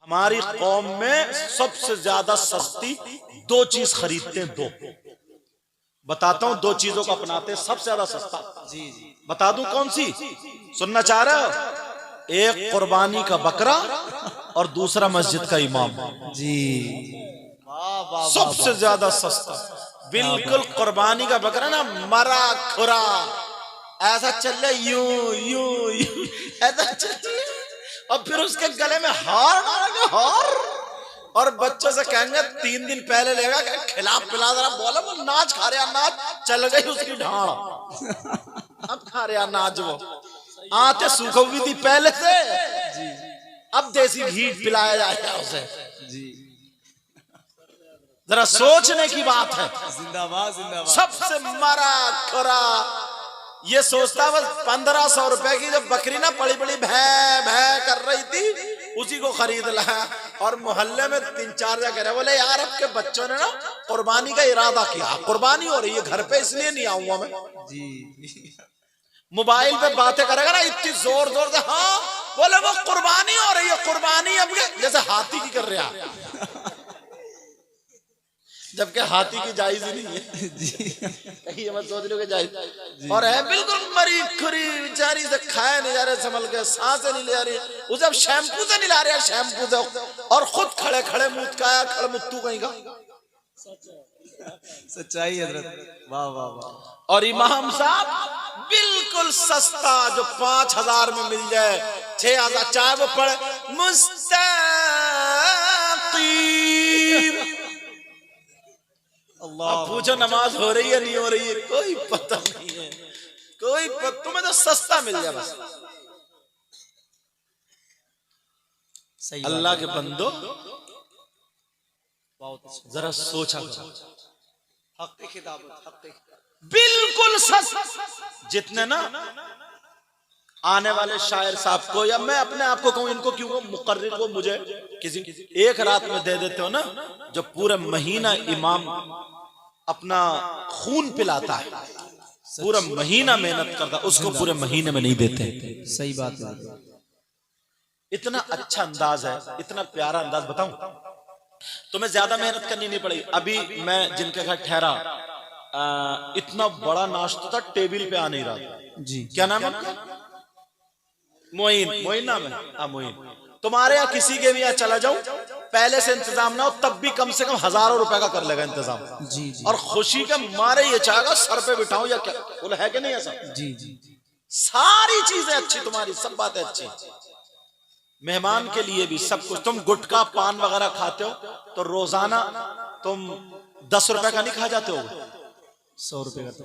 हमारी कौम में सबसे ज्यादा सस्ती दो चीज खरीदते हैं। दो बताता हूं, दो चीजों को अपनाते हैं सबसे ज्यादा सस्ता। जी बता दूं कौन सी? सुनना चाह रहे हो? एक कुर्बानी का बकरा और दूसरा मस्जिद का इमाम। जी, वाह वाह, सबसे ज्यादा सस्ता बिल्कुल कुर्बानी का बकरा ना, मरा खुरा ऐसा चल यूं यूं यूं ऐसा चल, और फिर उसके गले में हार डालेंगे, हार, और बच्चों से कहेंगे 3 दिन पहले लेगा, खिला पिला जरा, बोला वो नाच खा रहा नाच, चल गई उसकी ढाड़, अब खा रहा नाच, वो आते सूख हुई थी पहले से, अब देसी घी पिलाया जाएगा उसे। जी, जरा सोचने की बात है। जिंदाबाद जिंदाबाद। सबसे मरा खुरा ये सोचता बस 1500 रुपए की जो बकरी ना बड़ी बड़ी भै भै कर रही थी, उसी को खरीद लाया, और मोहल्ले में 3-4 जगह रहे, बोले यार अब के बच्चों ने ना कुर्बानी का इरादा किया, कुर्बानी हो रही है घर पे, इसलिए नहीं आऊंगा मैं। जी, मोबाइल पे बातें करेगा ना इतनी जोर जोर से, हाँ बोले वो कुर्बानी हो रही है, कुर्बानी अब जैसे हाथी की कर रहा, जबकि हाथी की जायज ही नहीं है। कहीं मत सोच लो कि जायज, और है बिल्कुल मरी खुरी बेचारी से, खाया नहीं जा रहे संभल के, सांसें नहीं ले जा रही, उसे अब शैम्पू से नहीं ला रहे, शैम्पू से, और खुद खड़े खड़े मुंह का खड़े मुत्तू कहीं का। सच्चाई हजरत, वाह वाह वाह। और इमाम साहब बिल्कुल सस्ता, जो 5000 में मिल जाए, 6000, चाहे वो पड़े मुस्तकीम। अब पूछो नमाज हो रही है नहीं हो रही है, कोई पता नहीं है, कोई पता, तुम्हें तो सस्ता मिल जाए बस। सही अल्लाह के बंदो जरा सोचा करो, हक़ खिताबत, हक़ बिल्कुल सस्ता। जितने ना आने वाले शायर साहब को, या मैं अपने आप को कहूं, इनको क्यों, मुकर्रिर को मुझे किसी एक रात में दे देते हो ना, जो पूरा महीना इमाम अपना खून पिलाता है, पूरा महीना मेहनत करता, उसको पूरे महीने में नहीं देते। सही बात है। इतना अच्छा अंदाज है, इतना प्यारा अंदाज। बताऊं, तुम्हें ज्यादा मेहनत करनी नहीं पड़ेगी। अभी मैं जिनके घर ठहरा, इतना बड़ा नाश्ता था, टेबल पे आ नहीं रहा जी, क्या नाम है? मोइन, मोइन नाम है। हाँ मोइन। तुम्हारे यहाँ किसी के भी यहाँ चला जाऊं, पहले से इंतजाम ना हो, तब भी कम से कम हजारों रुपए का कर लेगा इंतजाम। जी जी, और खुशी के मारे ये चाहेगा सर पे बिठाऊं या क्या, बोला है कि नहीं ऐसा? जी जी, सारी चीजें अच्छी तुम्हारी, सब बातें अच्छी, मेहमान के लिए भी सब कुछ। तुम गुटखा पान वगैरह खाते हो तो रोजाना तुम 10 रुपए का नहीं खा जाते हो? 100 रुपए का तो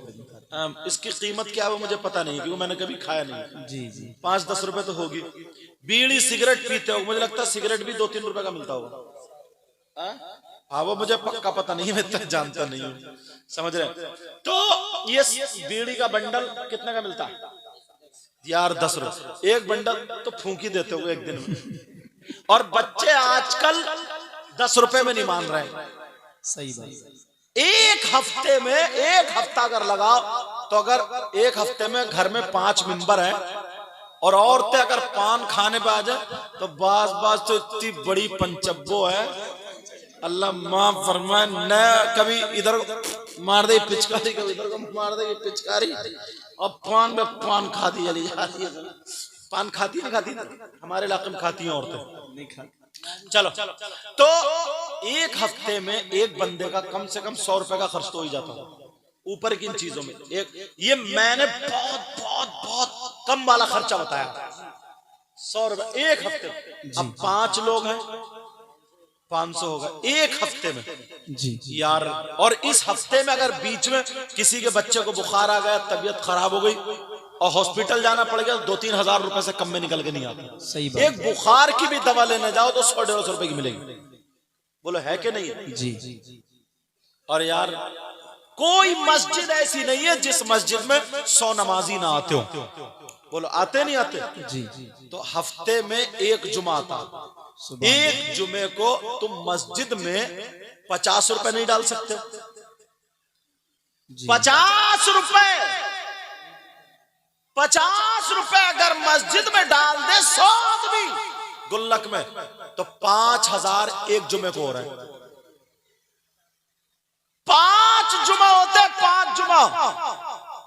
इसकी कीमत क्या है वो मुझे पता नहीं, क्योंकि मैंने कभी खाया नहीं। जी जी, 5-10 रुपए तो होगी। बीड़ी सिगरेट पीते हो, मुझे लगता है सिगरेट भी 2-3 रुपए का मिलता होगा। हाँ वो मुझे पक्का पता नहीं, मैं तक जानता नहीं हूँ, समझ रहे? तो ये बीड़ी का बंडल कितने का मिलता है यार? 10 रुपए एक बंडल, तो फूंकी देते हो एक दिन में। और बच्चे आजकल 10 रुपए में नहीं मान रहे। सही बात। एक हफ्ते में, एक हफ्ता अगर लगाओ तो, अगर एक हफ्ते में घर में 5 मेंबर हैं और औरतें अगर पान खाने पे आ जाए तो बास बास तो इतनी बड़ी पंचब्बो है, अल्लाह माफ फरमाए, न कभी इधर मार दे पिचकारी, कभी इधर को मार दे पिचकारी, और पान पे पान खाती चली जाती है। पान खाती नहीं खाती? हमारे इलाके में खाती हैं औरतें, नहीं खाती। चलो तो एक हफ्ते में एक बंदे का कम से कम 100 रुपए का खर्च तो हो ही जाता है ऊपर की इन चीजों में। एक ये मैंने बहुत बहुत बहुत कम वाला खर्चा बताया, 100 रुपए एक हफ्ते में। अब 5 लोग हैं, 500 होगा एक हफ्ते में जी यार। और इस हफ्ते में अगर बीच में किसी के बच्चे को बुखार आ गया, तबीयत खराब हो गई और हॉस्पिटल जाना पड़ गया, 2-3 हजार रुपए से कम में निकल के नहीं आता। सही बात। एक बुखार की भी दवा लेने जाओ तो 100-150 रुपए की मिलेगी, बोलो है कि नहीं है? जी, और यार कोई मस्जिद ऐसी नहीं है जिस मस्जिद में 100 नमाजी ना आते हो, बोलो आते नहीं आते? जी, तो हफ्ते में एक जुमा आता, एक जुमे को तुम मस्जिद में 50 रुपए नहीं डाल सकते? 50 रुपए, 50 रुपए अगर मस्जिद में डाल दे 100 आदमी गुल्लक में, तो 5,000 एक जुमे को हो रहा है। 5 जुमा होते हैं, 5 जुमा,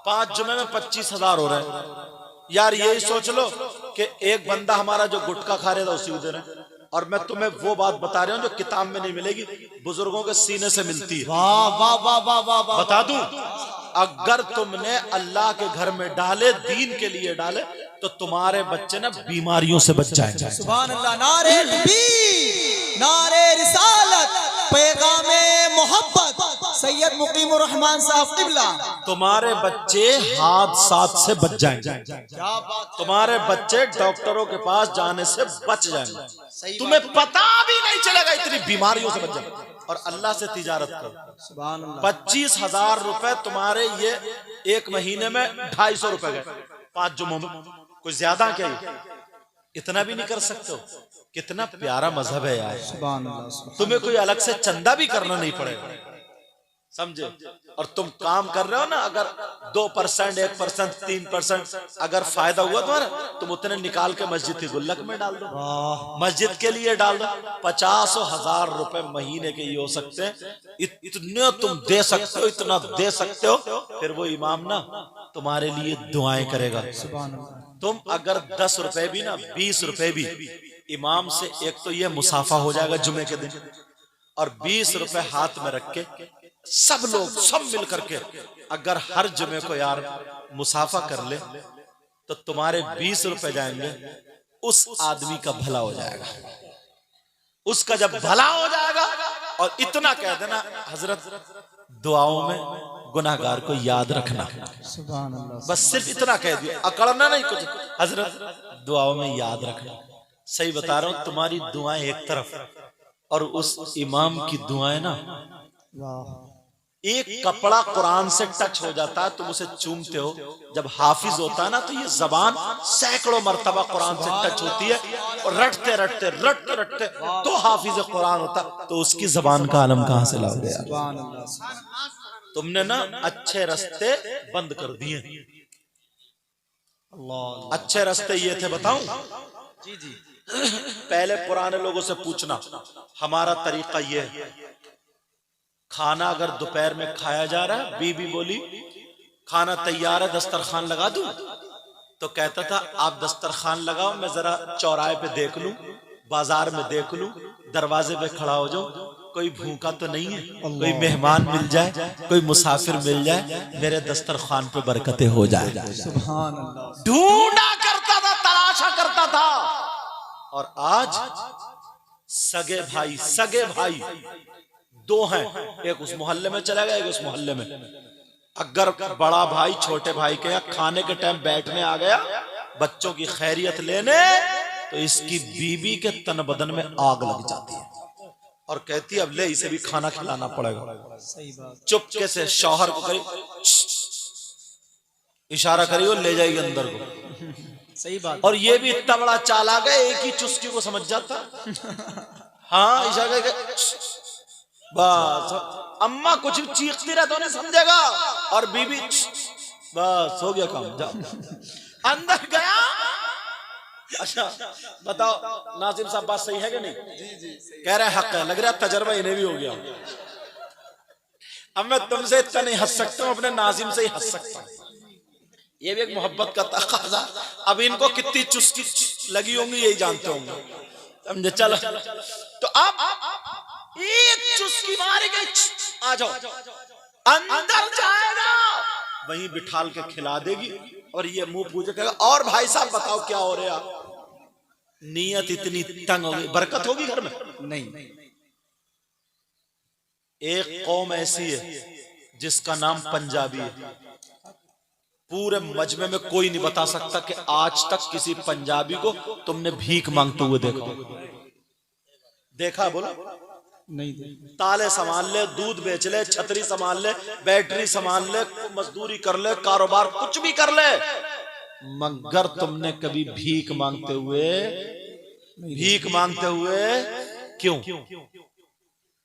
5 जुमे में 25,000 हो रहे हैं। यार यही सोच लो कि एक बंदा हमारा जो गुटखा खा रहा था उसी को दे रहे हैं। और मैं तुम्हें वो बात बता रहा हूं जो किताब में नहीं मिलेगी, बुजुर्गों के सीने से मिलती है। वाह वाह वाह वाह वाह वाह। बता दूं, अगर तुमने अल्लाह के घर में डाले, दीन के लिए डाले, तो तुम्हारे बच्चे ना बीमारियों से बच जाएंगे। सुभान अल्लाह। नारे तकबीर, नारे रिसालत, पैगामे मोहब्बत, सैयद मुकीमुर रहमान साहब क़िबला। तुम्हारे बच्चे हादसात से बच जाएंगे। क्या बात। तुम्हारे बच्चे डॉक्टरों के पास जाने से बच जाएंगे। तुम्हें पता भी नहीं चलेगा, इतनी बीमारियों से बच जाएंगे। और अल्लाह से तिजारत करो। सुभान अल्लाह। 25,000 रुपए तुम्हारे ये एक महीने में 250 रुपए गए 5 जुम्मों में। कुछ ज्यादा क्या ये? इतना भी नहीं कर सकते हो? कितना प्यारा मजहब है यार। सुभान अल्लाह। तुम्हें कोई अलग से चंदा भी करना नहीं पड़ेगा, समझे? और तुम काम कर रहे हो ना, अगर 2%, 1%, 3% अगर फायदा हुआ तुम्हारा, तुम उतने निकाल के मस्जिद की गुल्लक में डाल दो, मस्जिद के लिए डाल दो। 50,000 रुपए महीने के ये हो सकते हैं। इतने तुम दे सकते हो, इतना दे सकते हो, फिर वो इमाम ना तुम्हारे लिए दुआएं करेगा। सुभान अल्लाह। तुम अगर 10 रुपए भी ना, 20 रुपए भी इमाम से, एक तो ये मुसाफा हो जाएगा जुमे के दिन, और 20 रुपए हाथ में रख के सब लोग सब मिल करके अगर हर जुमे को यार मुसाफा कर ले, तो तुम्हारे 20 रुपए जाएंगे, उस आदमी का भला हो जाएगा। उसका जब भला हो जाएगा, और इतना कह देना, हजरत दुआओं में गुनाहगार को याद रखना। सुभान अल्लाह। बस सिर्फ इतना कह दियो, अकड़ना नहीं कुछ, हजरत दुआओं में याद रखना। सही बता रहा हूं, तुम्हारी दुआएं एक तरफ और उस इमाम की दुआएं ना। एक कपड़ा कुरान से टच हो जाता है, तुम उसे चूमते हो। जब हाफिज होता है ना, तो ये जबान सैकड़ों मर्तबा कुरान से टच होती है, और रटते रटते रटते रटते तो हाफिज कुरान होता, तो उसकी जबान का आलम कहां से लाओगे यार? सुभान अल्लाह। तुमने ना अच्छे रास्ते बंद कर दिए। अल्लाह। अच्छे रास्ते ये थे, बताऊं? जी जी। पहले पुराने लोगों से पूछना, हमारा तरीका ये है, खाना अगर दोपहर में खाया जा रहा है, बीबी बोली खाना तैयार है, दस्तरखान लगा दूं? तो कहता था आप दस्तरखान लगाओ, मैं जरा चौराहे पे देख लूं, बाजार में देख लूं, दरवाजे पे खड़ा हो जाऊं, कोई भूखा तो नहीं है, कोई मेहमान मिल जाए, कोई मुसाफिर मिल जाए, मेरे दस्तरखान पे बरकतें हो जाए। सुभान अल्लाह। ढूंढा करता था, तलाशा करता था। और आज सगे भाई 2 हैं, एक उस मोहल्ले में चला गया, एक उस मोहल्ले में। अगर बड़ा भाई छोटे भाई के यहाँ खाने के टाइम बैठने आ गया, बच्चों की खैरियत लेने, तो इसकी बीबी के तन बदन में आग लग जाती है, और कहती है अब ले इसे भी खाना खिलाना पड़ेगा। सही बात। चुपके से शौहर को करी, इशारा करियो, ले जाएगी अंदर को। सही बात। और ये भी इतना बड़ा चालाक है, एक ही चुस्की को समझ जाता। हाँ, इशारा करके बस, अम्मा कुछ भी चीखती रहे तो नहीं समझेगा, और बीबी बस हो गया काम, जाओ। अंदर गया। अच्छा बताओ नाजिम साहब, बात सही है कि नहीं? जी जी। कह रहे हक है, लग रहा है तजर्बा इन्हें भी हो गया। अब मैं तुमसे इतना नहीं हंस सकता हूं, अपने नाजिम से ही हंस सकता हूं। ये भी एक मोहब्बत का तकाजा। अब इनको कितनी चुस्की लगी होंगी यही जानते होंगे, समझे? चलो, तो अब एक चुस्की मारेंगे, आ जाओ, अंदर जाएगा, वहीं बिठाल के खिला देगी, और ये मुंह पूजे कहेगा और भाई साहब बताओ क्या हो रहा? नीयत इतनी तंग होगी, बरकत होगी घर में? नहीं। एक कौम ऐसी है जिसका नाम पंजाबी है। पूरे मजमे में कोई नहीं बता सकता कि आज तक किसी पंजाबी को तुमने भीख मांगते हुए देखा? बोलो नहीं। ताले संभाल ले, दूध बेच ले, छतरी संभाल ले, बैटरी संभाल ले, मजदूरी कर ले, कारोबार कुछ भी कर ले, मगर तुमने कभी भीख मांगते हुए क्यों?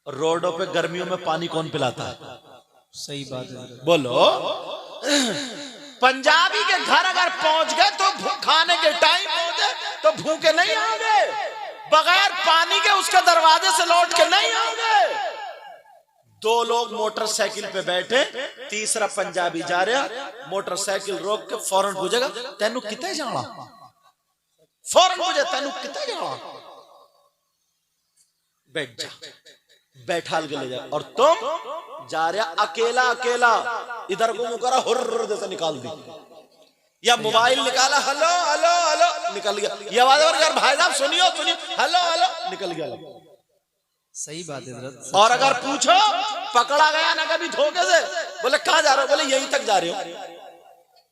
रोडों पे गर्मियों में पानी कौन पिलाता है? सही बात है। बोलो, पंजाबी के घर अगर पहुंच गए तो खाने के टाइम पहुंचे तो भूखे नहीं आओगे। बगैर पानी के उसके दरवाजे से लौट के नहीं आओगे। दो लोग मोटरसाइकिल पे बैठे, तीसरा पंजाबी जा रहा, मोटरसाइकिल रोक के फौरन पूछेगा तेनू कितने जाना, फौरन पूछे तेनू कितने जाना, बैठ जा, बैठा के ले जा। और तुम जा रहा अकेला अकेला, इधर को मुंह करा हुर्र जैसे निकाल दी, या मोबाइल निकाला हेलो हेलो हेलो निकल गया, ये आवाज अगर भाई साहब सुनियो सुनियो हेलो हेलो निकल गया। सही बात है हजरत। और अगर पूछो पकड़ा गया ना कभी धोखे से, बोले कहां जा रहे हो, बोले यहीं तक जा रहे हो,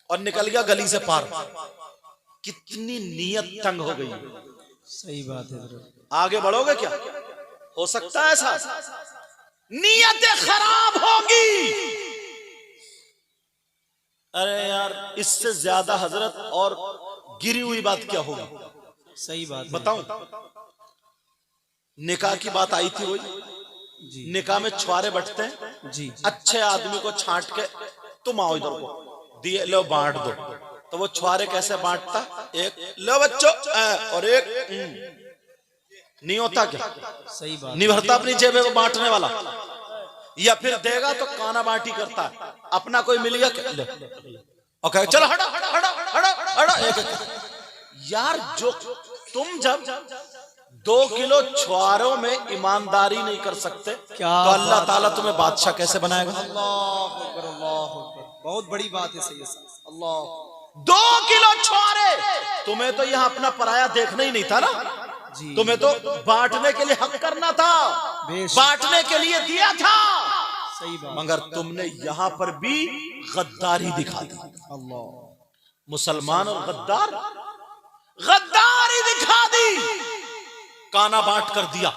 और निकल गया गली से पार। कितनी नीयत तंग हो गई। सही बात है हजरत। आगे बढ़ोगे क्या? हो सकता है ऐसा, नीयतें खराब होगी। अरे यार इससे ज्यादा हजरत और गिरी हुई बात क्या होगी? सही बात है। बताऊं, निकाह की बात आई थी, वही निकाह में छुआरे बटते हैं जी। अच्छे आदमी को छांट के तुम आओ इधर को दिए लो बांट दो, तो वो छुआरे कैसे बांटता, एक लो बच्चों और एक नहीं होता क्या? सही बात। नहीं भरता अपनी जेब में बांटने वाला, या फिर देगा तो काना बांटी करता है, अपना कोई मिल गया ले ओके चलो हटो हटो हटो हटो हटो। यार जो तुम जब 2 किलो छुआरों में ईमानदारी नहीं कर सकते क्या तो अल्लाह ताला तुम्हें बादशाह कैसे बनाएगा? अल्लाह अकबर, अल्लाह अकबर। बहुत बड़ी बात है सही है। अल्लाह 2 किलो छुआरे, तुम्हें तो यहाँ अपना पराया देखना ही नहीं था ना जी। तुम्हें तो बांटने के लिए हक करना था, बांटने के लिए दिया था। सही बात। मगर तुमने यहाँ पर भी गद्दारी दिखा दी। अल्लाह, मुसलमान और गद्दार, गद्दारी दिखा दी। काना बांट कर दिया,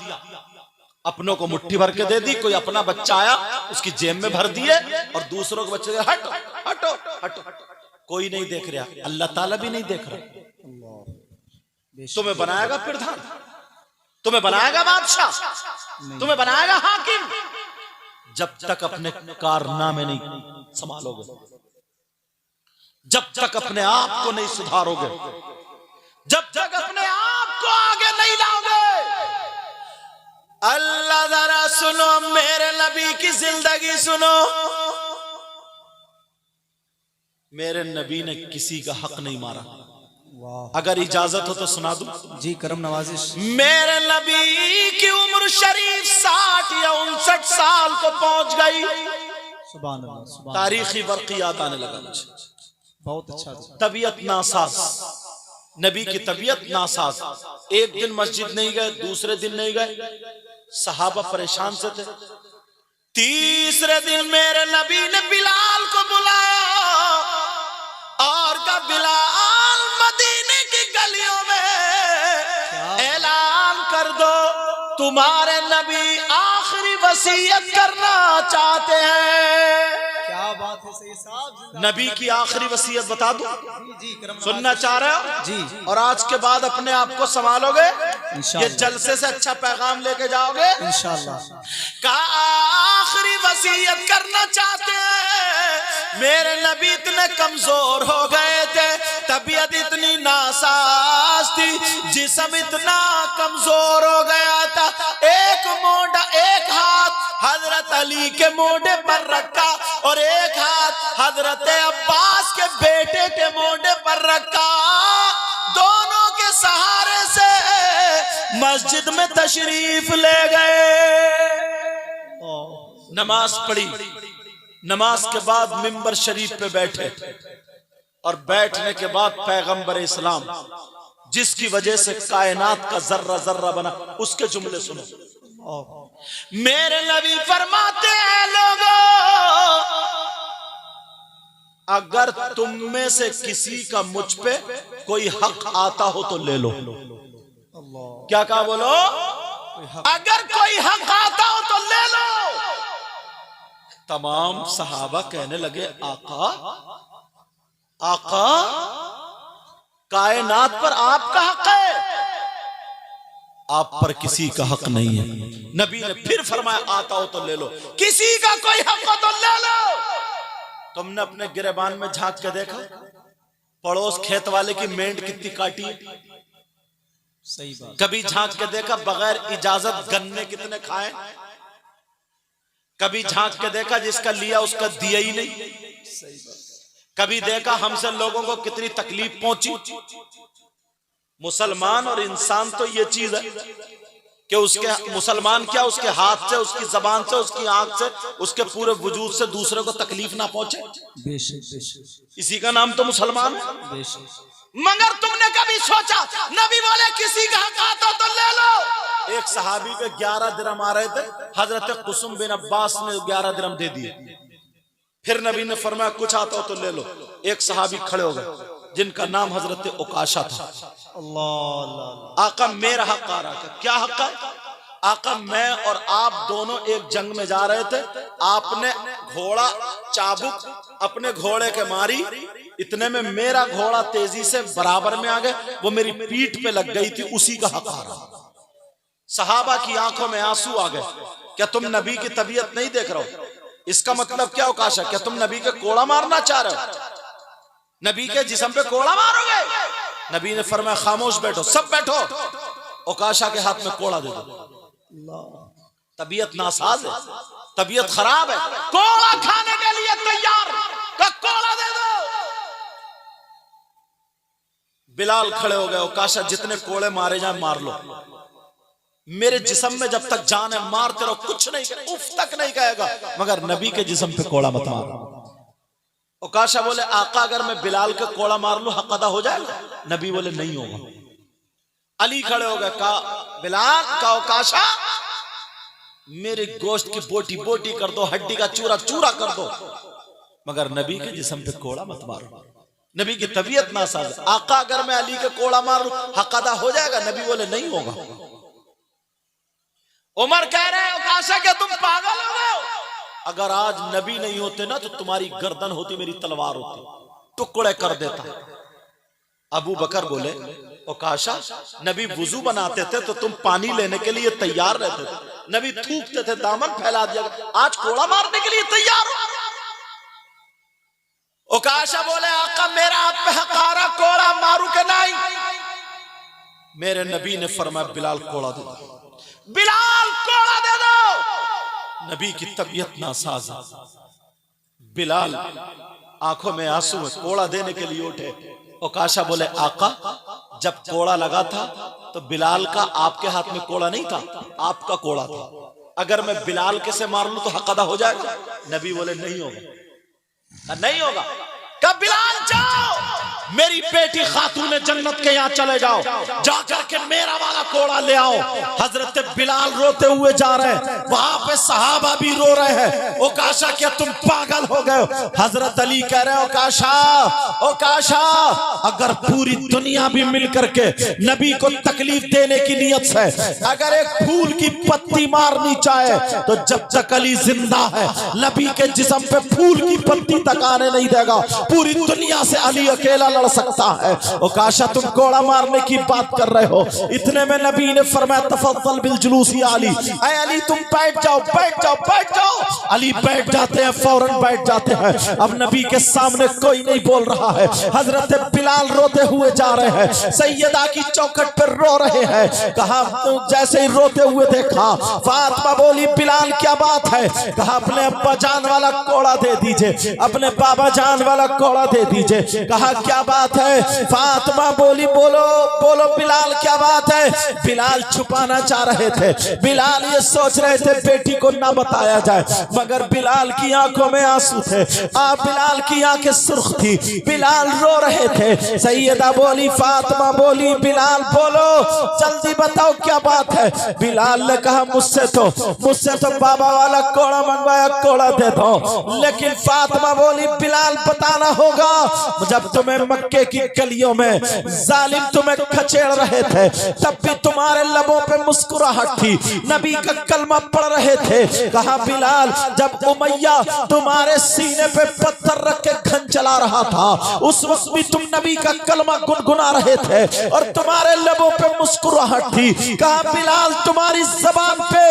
अपनों को मुट्ठी भर के दे दी, कोई अपना बच्चा आया उसकी जेब में भर दिए, और दूसरों के बच्चे हटो हटो हटो, कोई नहीं देख रहा, अल्लाह ताला भी नहीं देख रहा। तुम्हें बनाएगा प्रधान, तुम्हें बनाएगा बादशाह, तुम्हें बनाएगा हाकिम, जब तक अपने कारनामे नहीं संभालोगे, जब तक अपने आप को नहीं सुधारोगे, जब तक अपने आप को आगे नहीं लाओगे। अल्लाह जरा सुनो, मेरे नबी की जिंदगी सुनो। मेरे नबी ने किसी का हक नहीं मारा। अगर इजाजत हो तो सुना दूं जी, करम नवाजिश। मेरे नबी की उम्र शरीफ 60 या 59 साल को पहुंच गई। सुभान अल्लाह, सुभान। तारीखी वर्कियात आने लगा मुझे। बहुत अच्छा। तबीयत नासाज, नबी की तबीयत नासाज। एक दिन मस्जिद नहीं गए, दूसरे दिन नहीं गए, सहाबा परेशान से थे। तीसरे दिन मेरे नबी ने बिलाल को बुलाया और कहा बिलाल मदीने की गलियों में ऐलान कर दो तुम्हारे नबी आखिरी वसीयत करना चाहते हैं। क्या बात है सही साहब। नबी की आखिरी वसीयत बता दूं? जी, करम सुनना चाह रहे हो जी। और आज के बाद अपने आप को संभालोगे, ये इंशाअल्लाह। जलसे से अच्छा पैगाम लेके जाओगे इंशाअल्लाह। का आखिरी वसीयत करना चाहते हैं। मेरे नबी इतने कमजोर हो गए थे, तबीयत इतनी नासाज थी, जिस्म इतना कमजोर हो गया था। एक मोटा, एक हाथ हजरत अली के मोढे पर रखा और एक हाथ हजरत अब्बास के बेटे के मोढे पर रखा। दोनों के सहारे से मस्जिद में तशरीफ ले गए, नमाज पढ़ी। नमाज के बाद मिंबर शरीफ पे बैठे और बैठने के बाद पैगंबर इस्लाम जिसकी वजह से कायनात का जर्रा जर्रा बना, उसके जुमले सुनो। मेरे नबी फरमाते हैं लोगों, अगर तुम में से किसी का मुझ पे कोई हक आता हो तो ले लो। क्या कहा बोलो? अगर कोई हक आता हो तो ले लो। तमाम सहाबा कहने लगे आका, आका कायनात पर आपका हक है, आप पर किसी का हक नहीं है। नबी ने फिर फरमाया आता हो तो ले लो, किसी का कोई हक हो तो ले लो। तुमने अपने गिरेबान में झांक के देखा पड़ोस खेत वाले की मेंढ कितनी काटी है? सही बात। कभी झांक के देखा बगैर इजाजत गन्ने कितने खाए? कभी झांक के देखा जिसका लिया उसका दिया ही नहीं? सही बात। कभी देखा हमसे लोगों को कितनी तकलीफ पहुंची? मुसलमान और इंसान तो ये चीज है कि उसके मुसलमान क्या उसके हाथ से, उसकी जबान से, उसकी आंख से, उसके पूरे वजूद से दूसरे को तकलीफ ना पहुंचे। बेशक बेशक। इसी का नाम तो मुसलमान है। बेशक। मगर तुमने कभी सोचा, नबी बोले किसी का हक आता तो ले लो। एक सहाबी पे 11 दिरहम आ रहे थे, हजरत कुसुम बिन अब्बास ने 11 दिरहम दे दिए। फिर नबी ने फरमाया कुछ आता हो तो ले लो। एक सहाबी खड़े हो गए जिनका नाम हजरत उकाशा था। अल्लाह। आका मेरा हक आ रहा था। क्या हक है? आका मैं और आप दोनों एक जंग में जा रहे थे, आपने घोड़ा चाबुक अपने घोड़े के मारी, इतने में मेरा घोड़ा तेजी से बराबर में आ गया, वो मेरी पीठ पे लग गई थी, उसी का हक आ रहा। सहाबा की आंखों में आंसू आ गए। क्या तुम नबी की तबीयत नहीं देख रहे हो? इसका मतलब क्या उकाशा? क्या तुम नबी के कोड़ा मारना चाह रहे हो? नबी के जिस्म पे कोड़ा मारोगे? नबी ने फरमाया खामोश बैठो, सब बैठो। उकाशा के हाथ में कोड़ा दे दो। तबीयत नासाज है, तबीयत खराब है, कोड़ा खाने के लिए तैयार, का कोड़ा दे दो। बिलाल खड़े हो गए, उकाशा जितने कोड़े मारे जाए मार लो, मेरे जिस्म में जब तक जान है मारते रहो, कुछ नहीं, उफ तक नहीं कहेगा, मगर नबी के जिस्म पे कोड़ा मत मारो। उकाशा बोले आका अगर मैं बिलाल के कोड़ा मार लूं हक अदा हो जाएगा? नबी बोले नहीं होगा। अली खड़े हो गए, कहा बिलाल का उकाशा मेरे गोश्त की बोटी बोटी कर दो, हड्डी का चूरा चूरा कर दो, मगर नबी के जिस्म पे कोड़ा मत मारो। नबी की तबीयत नासाज। आका अगर मैं अली के कोड़ा मार लूं हक अदा हो जाएगा? नबी बोले नहीं होगा। उमर कह रहे हैं उकाशा क्या तुम पागल हो गए हो? अगर आज नबी नहीं होते ना तो तुम्हारी गर्दन होती, मेरी तलवार होती, टुकड़े कर देता। अबू बकर बोले उकाशा नबी वुजू बनाते थे तो तुम पानी लेने के लिए तैयार रहते थे, नबी थूकते थे दामन फैला दिया, आज कोड़ा मारने के लिए तैयार हो? उकाशा बोले आका मेरा आप पे हक आ रहा, कोड़ा मारू के नहीं? मेरे नबी ने फरमाया बिलाल कोड़ा दे दो, बिलाल कोड़ा दे दो। नबी की तबीयत नासाज है। बिलाल आंखों में आंसू है, कोड़ा देने के लिए उठे। उकाशा बोले आका जब कोड़ा लगा था तो बिलाल का आपके हाथ में कोड़ा नहीं था, आपका कोड़ा था, अगर मैं बिलाल के से मार लूं तो हक अदा हो जाएगा? नबी बोले नहीं होगा, नहीं होगा। कब बिलाल जाओ मेरी बेटी खातून जन्नत के यहाँ चले जाओ, जाकर के मेरा वाला कोड़ा ले आओ। हजरत बिलाल रोते हुए जा रहे हैं, वहां पे सहाबा भी रो रहे हैं। उकाशा क्या तुम पागल हो गए हो? हजरत अली कह रहे हैं उकाशा, उकाशा अगर पूरी दुनिया भी मिल करके नबी को तकलीफ देने की नियत से अगर एक फूल की पत्ती मारनी चाहे तो जब तक अली जिंदा है नबी के जिस्म पे फूल की पत्ती तक आने नहीं देगा। पूरी दुनिया से अली अकेला लड़ सकता है। उकाशा तुम कोड़ा मारने की बात कर रहे हो। इतने में नबी ने फरमाया तफद्दल बिल जुलूस या अली, ऐ अली तुम बैठ जाओ, बैठ जाओ, बैठ जाओ। अली बैठ जाते हैं, फौरन बैठ जाते हैं। अब नबी के सामने कोई नहीं बोल रहा है। हजरत बिलाल रोते हुए जा रहे हैं, सैयदा की चौखट पर रो रहे हैं। कहा जैसे ही रोते हुए देखा फातिमा बोली बिलाल क्या बात है? कहा अपने अब्बा जान वाला कोड़ा दे दीजिए, अपने बाबा जान वाला कोड़ा दे दीजिए। कहा क्या बात है? फातिमा बोली बोलो बोलो बिलाल क्या बात है? बिलाल छुपाना चाह रहे थे, बिलाल ये सोच रहे थे बेटी को ना बताया जाए, मगर बिलाल की आंखों में आंसू थे, बिलाल की आंखें सुर्ख थी, बिलाल रो रहे थे। सैयदा बोली फातिमा बोली बिलाल बोलो जल्दी बताओ क्या बात है? बिलाल ने कहा मुझसे तो बाबा वाला कोड़ा मंगवाया, कोड़ा दे दो। लेकिन फातिमा बोली बिलाल बताना होगा, जब तुम्हें मक्के की गलियों में जालिम तुम्हें खचेड़ रहे थे तब भी तुम्हारे लबों पे मुस्कुराहट थी, नबी का कलमा पढ़ रहे थे। कहा बिलाल जब उमैया तुम्हारे सीने पे पत्थर रख के घन चला रहा था उस वक्त भी तुम नबी का कलमा गुनगुना रहे थे और तुम्हारे लबों पे मुस्कुराहट थी। कहा बिलाल तुम्हारी जबान पे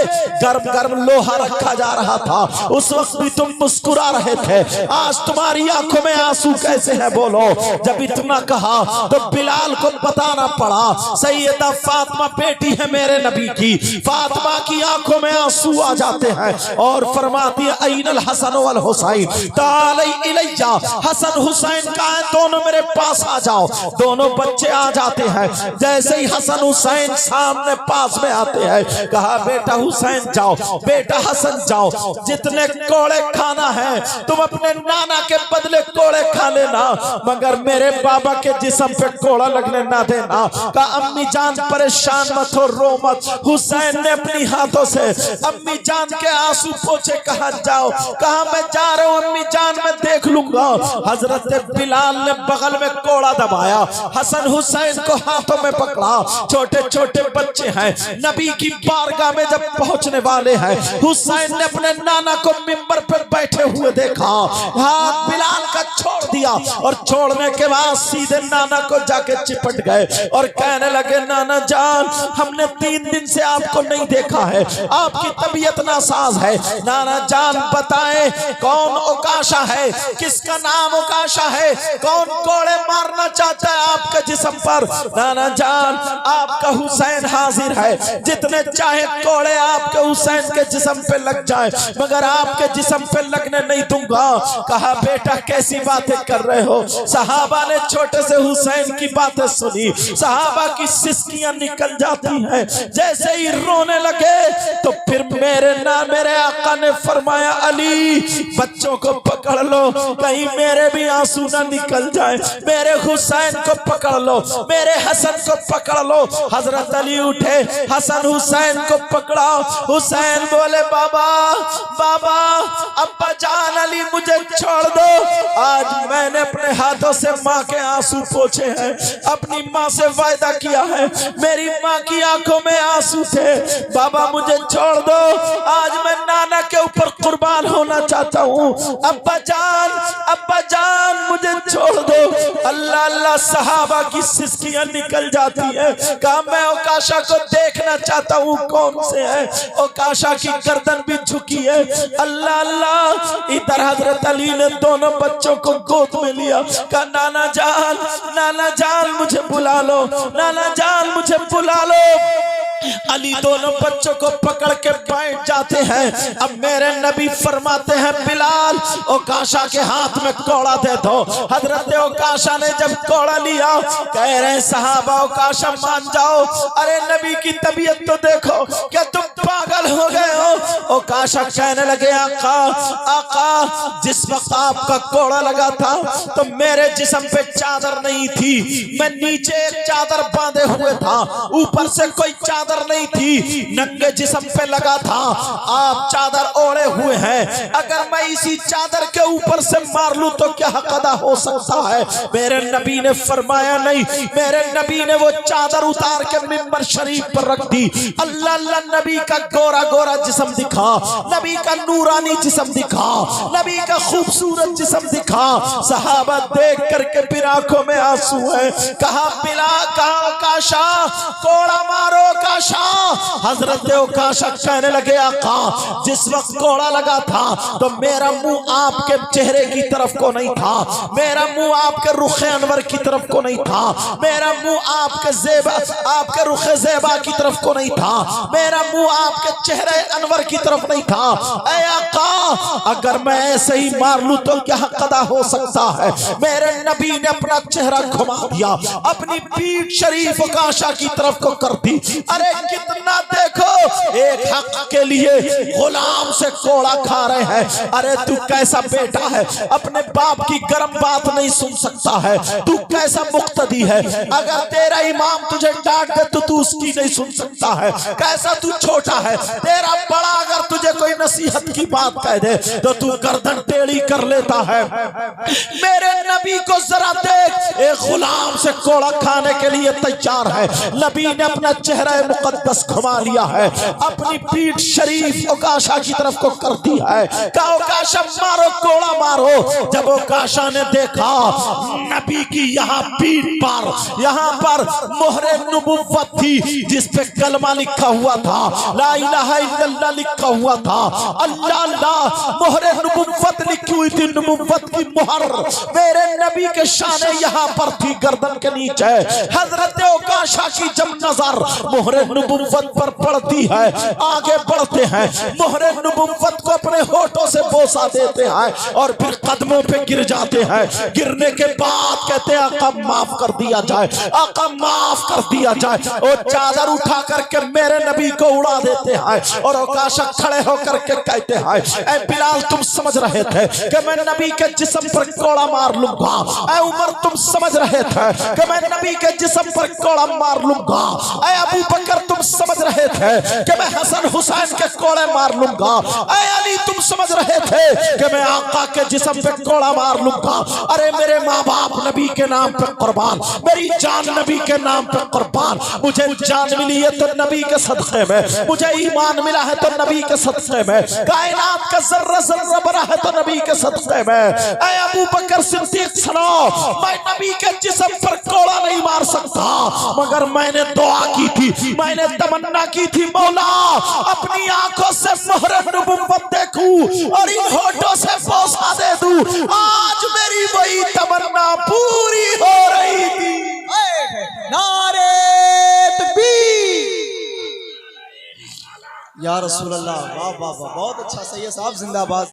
गर्म गर्म लोहा रखा जा रहा था, उस वक्त भी तुम मुस्कुरा रहे थे। आज तुम्हारी आंखों में आंसू कैसे है बोलो? जब इतना कहा तो बिलाल को बताना पड़ा, सैयदा फातिमा बेटी है मेरे नबी की, फातिमा की आंखों में आंसू आ जाते हैं और फरमाती है ऐनल हसन वल हुसैन तालई इलैया, हसन हुसैन कहाँ है? दोनों मेरे पास आ जाओ। दोनों बच्चे आ जाते हैं। जैसे ही हसन हुसैन सामने पास में आते हैं, कहा बेटा हुसैन जाओ, बेटा हसन जाओ, जितने कोड़े खाना है तुम अपने नाना के बदले कोड़े खा लेना, मगर मेरे बाबा के जिस्म पे कोड़ा लगने ना देना। कहा अम्मी जान परेशान मत हो, रो मत। हुसैन ने अपनी हाथों से अम्मी जान के आंसू पोछे। कहा जाओ, कहा मैं जा रहा हूं अम्मी जान, मैं देख लूंगा। हजरत बिलाल ने बगल में कोड़ा दबाया, हसन हुसैन को हाथों में पकड़ा। छोटे छोटे बच्चे हैं, नबी की बारगाह में जब पहुंचने वाले हैं, हुसैन ने अपने नाना को मिंबर पर बैठे हुए देखा, हाथ बिलाल का छोड़ दिया और छोड़ने के बाद सीधे नाना को जाके चिपट गए और कहने लगे नाना जान हमने 3 दिन से आपको नहीं देखा है, आपकी तबीयत नासाज है। नाना जान बताएं कौन ओकाशा है, किसका नाम ओकाशा है, कौन कोड़े मारना चाहता है आपके जिस्म पर? नाना जान आपका हुसैन हाजिर है, जितने चाहे कोड़े आपके हुसैन के जिस्म पे लग जाए, मगर आपके जिस्म पे लगने नहीं दूंगा। कहा बेटा कैसी बातें कर रहे हो? सहाबा ने छोटे से हुसैन की बातें सुनी, सहाबा की सिसकियां निकल जाती हैं। जैसे ही रोने लगे तो फिर मेरे आका ने फरमाया अली बच्चों को पकड़ लो, कहीं मेरे भी आंसू ना निकल जाए, मेरे हुसैन को पकड़ लो, मेरे हसन को पकड़ लो। हजरत अली उठे, हसन हुसैन को पकड़ा। हुसैन बोले बाबा बाबा अब्बा जान अली मुझे छोड़ दो, आज मैंने अपने हाथों से माँ के आंसू पोछे हैं, अपनी माँ से वायदा किया है, मेरी माँ की आंखों में आंसू थे, बाबा मुझे छोड़ दो, आज मैं नाना के ऊपर कुर्बान होना चाहता हूँ, अब्बा जान मुझे छोड़ दो। अल्लाह अल्लाह सहाबा की सिसकियां निकल जाती है। कहा मैं ओकाशा को देखना चाहता हूँ कौन से है। ओकाशा की गर्दन भी झुकी है। अल्लाह अल्लाह। इधर हजरत अली ने दोनों बच्चों को गोद में लिया। कहा नाना जान मुझे बुला लो, नाना जान मुझे बुला लो। अली दोनों बच्चों को पकड़ के बैठ जाते हैं। अब मेरे नबी फरमाते हैं बिलाल ओकाशा के हाथ में कोड़ा दे दो। हजरत ओकाशा ने जब कोड़ा लिया, कह रहे सहाबा ओकाशा मान जाओ, अरे नबी की तबीयत तो देखो, क्या तुम पागल हो गए हो? ओकाशा कहने लगे आका जिस वक्त आपका कोड़ा लगा था तो मेरे जिस्म पे चादर नहीं थी, मैं नीचे एक चादर बांधे हुए था, ऊपर से कोई चादर नहीं थी, नंगे जिस्म पे लगा था, आप चादर ओढ़े हुए हैं, अगर मैं इसी चादर के ऊपर से मार लूं तो क्या हक अदा हो सकता है? मेरे नबी ने फरमाया नहीं, मेरे नबी ने वो चादर उतार के मिंबर शरीफ पर रख दी। अल्लाह अल्लाह, नबी का गोरा गोरा जिस्म दिखा, नबी का नूरानी जिस्म दिखा, नबी का खूबसूरत जिस्म दिखा। सहाबा देख करके फिर आंखों में आंसू है। कहा बिला, कहा ओकाशा कोड़ा मारो ओकाशा। हजरत ओकाशा कहने लगे आका जिस वक्त कोड़ा लगा था तो मेरा मुंह आपके चेहरे की तरफ को नहीं था, मेरा मुंह आपके रुखे अनवर की तरफ को नहीं था, मेरा मुंह आपके रुखे ज़ेबा की तरफ को नहीं था, मेरा मुंह आपके चेहरे अनवर की तरफ नहीं था। ऐ आका अगर मैं ऐसे ही मार लूं तो क्या हक अदा हो सकता है? मेरे नबी ने अपना चेहरा घुमा दिया, अपनी पीठ शरीफ ओकाशा की तरफ को कर दी। अरे कितना देखो, एक हक के लिए गुलाम से कोड़ा खा रहे हैं। अरे तू कैसा बेटा है, अपने बाप की गर्म बात नहीं सुन सकता है? तू कैसा मुक्तदी है, अगर तेरा इमाम तुझे डांट दे तो तू उसकी नहीं सुन सकता है? कैसा तू छोटा है, तेरा बड़ा अगर तुझे कोई नसीहत की बात कह दे तो तू गर्दन टेढ़ी कर लेता है। मेरे नबी को जरा देख, एक गुलाम से कोड़ा खाने के लिए तैयार है। नबी ने अपना चेहरा मुकद्दस घुमा लिया है, अपनी पीठ शरीफ ओकाशा की तरफ को कर दी है। कहा ओकाशा मारो, कोड़ा मारो। जब ओकाशा ने देखा नबी की यहाँ पीठ पर, यहाँ पर मोहरे नबुव्वत थी जिस पे कलमा लिखा हुआ था, ला इलाहा इल्लल्लाह लिखा हुआ था, अल्लाह अल्लाह मोहरे नबुव्वत लिखी हुई थी, नबुव्वत की मोहर मेरे नबी के शाने यहाँ पर थी गर्दन के नीचे। हजरत ओकाशा की जब नजर मोहरे नबुव्वत पर पड़ती है, आगे बढ़ते हैं, मोहरे नबुव्वत को अपने होठों से बोसा देते हैं और फिर कदमों पे गिर जाते हैं। गिरने के बाद कहते हैं आका माफ कर दिया जाए, आका माफ कर दिया जाए। और चादर उठा करके मेरे नबी को उड़ा देते हैं और ओकाशा खड़े होकर के कहते हैं, ऐ बिलाल तुम समझ रहे थे कि मैं नबी के जिस्म पर कोड़ा मार लूंगा। ऐ उमर तुम समझ रहे थे कि मैं नबी के जिस्म पर कोड़ा मार लूंगा। ऐ अबू बकर तुम समझ रहे थे कि मैं हसन हुसैन के कोड़े मार लूंगा। ऐ अली तुम समझ रहे थे कि मैं आका के जिस्म पे कोड़ा मार लूंगा। अरे मेरे माँ बाप नबी के नाम पे कुर्बान, मेरी जान नबी के नाम पे कुर्बान। मुझे जान मिली है तो नबी के सदक़े में, मुझे ईमान मिला है तो नबी के सदक़े में, कायनात का जर्रा जर्रा बना है तो नबी के सदक़े में। ऐ अबू बकर सिद्दीक़ सुनो, मैं नबी के जिस्म पर कोड़ा नहीं मार सकता, मगर मैंने दुआ की थी, मैंने तमन्ना की थी, मौला अपनी आंखों से मोहरे नबुव्वत देखूं और इन होठों से बोसा दे दूं। आज मेरी वही तमन्ना पूरी हो रही थी। नारे तकबीर या रसूल अल्लाह। वाह वाह वाह, बहुत अच्छा, सही है साहब, जिंदाबाद।